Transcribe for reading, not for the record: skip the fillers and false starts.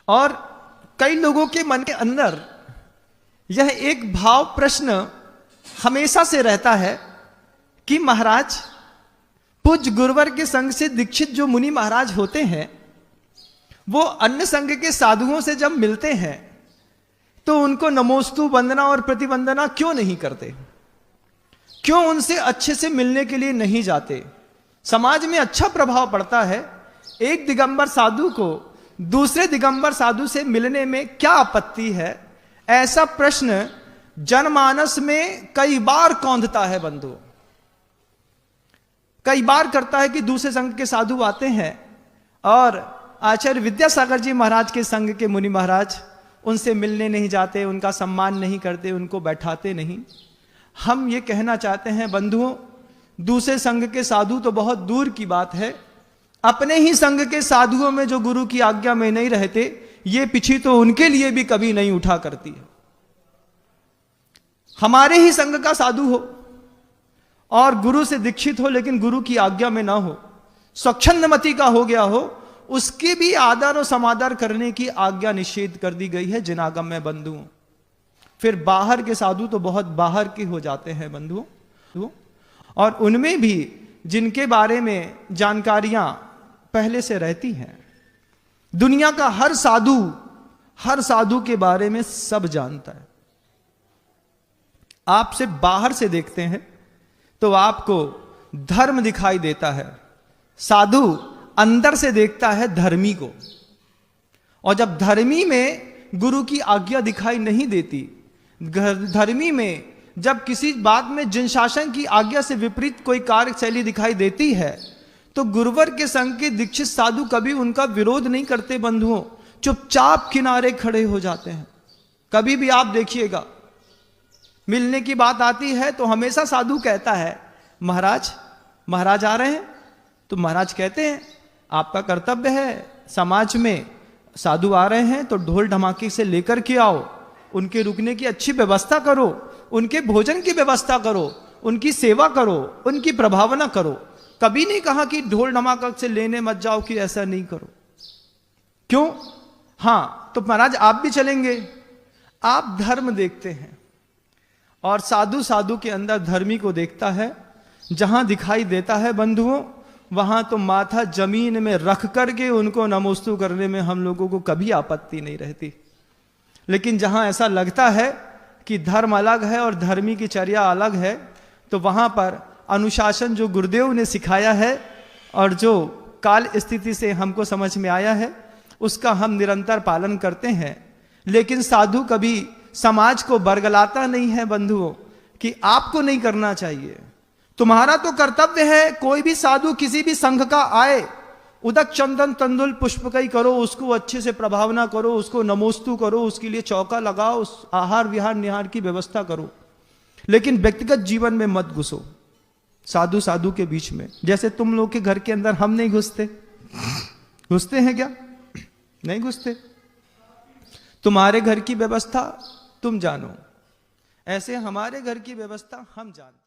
और कई लोगों के मन के अंदर यह एक भाव प्रश्न हमेशा से रहता है कि महाराज, पूज्य गुरुवर के संग से दीक्षित जो मुनि महाराज होते हैं वो अन्य संघ के साधुओं से जब मिलते हैं तो उनको नमोस्तु वंदना और प्रतिवंदना क्यों नहीं करते? क्यों उनसे अच्छे से मिलने के लिए नहीं जाते? समाज में अच्छा प्रभाव पड़ता है। एक दिगंबर साधु को दूसरे दिगंबर साधु से मिलने में क्या आपत्ति है? ऐसा प्रश्न जनमानस में कई बार कौंधता है बंधु। कई बार करता है कि दूसरे संघ के साधु आते हैं और आचार्य विद्यासागर जी महाराज के संघ के मुनि महाराज उनसे मिलने नहीं जाते, उनका सम्मान नहीं करते, उनको बैठाते नहीं। हम ये कहना चाहते हैं बंधुओं, दूसरे संघ के साधु तो बहुत दूर की बात है, अपने ही संघ के साधुओं में जो गुरु की आज्ञा में नहीं रहते, ये पीछे तो उनके लिए भी कभी नहीं उठा करती है। हमारे ही संघ का साधु हो और गुरु से दीक्षित हो लेकिन गुरु की आज्ञा में ना हो, स्वच्छंदमति का हो गया हो, उसके भी आदर और समादर करने की आज्ञा निषेध कर दी गई है जिनागम में बंधुओं। फिर बाहर के साधु तो बहुत बाहर के हो जाते हैं बंधुओं, और उनमें भी जिनके बारे में जानकारियां पहले से रहती हैं। दुनिया का हर साधु के बारे में सब जानता है। आपसे बाहर से देखते हैं तो आपको धर्म दिखाई देता है, साधु अंदर से देखता है धर्मी को। और जब धर्मी में गुरु की आज्ञा दिखाई नहीं देती, धर्मी में जब किसी बात में जिन शासन की आज्ञा से विपरीत कोई कार्यशैली दिखाई देती है, तो गुरुवर के संग के दीक्षित साधु कभी उनका विरोध नहीं करते बंधुओं, चुपचाप किनारे खड़े हो जाते हैं। कभी भी आप देखिएगा, मिलने की बात आती है तो हमेशा साधु कहता है महाराज आ रहे हैं, तो महाराज कहते हैं आपका कर्तव्य है, समाज में साधु आ रहे हैं तो ढोल ढमाके से लेकर के आओ, उनके रुकने की अच्छी व्यवस्था करो, उनके भोजन की व्यवस्था करो, उनकी सेवा करो, उनकी प्रभावना करो। कभी नहीं कहा कि ढोल ढमाका से लेने मत जाओ, कि ऐसा नहीं करो। क्यों? हाँ, तो महाराज आप भी चलेंगे। आप धर्म देखते हैं और साधु के अंदर धर्मी को देखता है। जहां दिखाई देता है बंधुओं, वहां तो माथा जमीन में रख करके उनको नमोस्तु करने में हम लोगों को कभी आपत्ति नहीं रहती। लेकिन जहां ऐसा लगता है कि धर्म अलग है और धर्मी की चर्या अलग है, तो वहां पर अनुशासन जो गुरुदेव ने सिखाया है और जो काल स्थिति से हमको समझ में आया है, उसका हम निरंतर पालन करते हैं। लेकिन साधु कभी समाज को बरगलाता नहीं है बंधुओं कि आपको नहीं करना चाहिए। तुम्हारा तो कर्तव्य है, कोई भी साधु किसी भी संघ का आए, उदक चंदन तंदुल पुष्प कई करो, उसको अच्छे से प्रभावना करो, उसको नमोस्तु करो, उसके लिए चौका लगाओ, उस आहार विहार निहार की व्यवस्था करो। लेकिन व्यक्तिगत जीवन में मत घुसो साधु के बीच में। जैसे तुम लोग के घर के अंदर हम नहीं घुसते हैं क्या? नहीं घुसते। तुम्हारे घर की व्यवस्था तुम जानो, ऐसे हमारे घर की व्यवस्था हम जानते।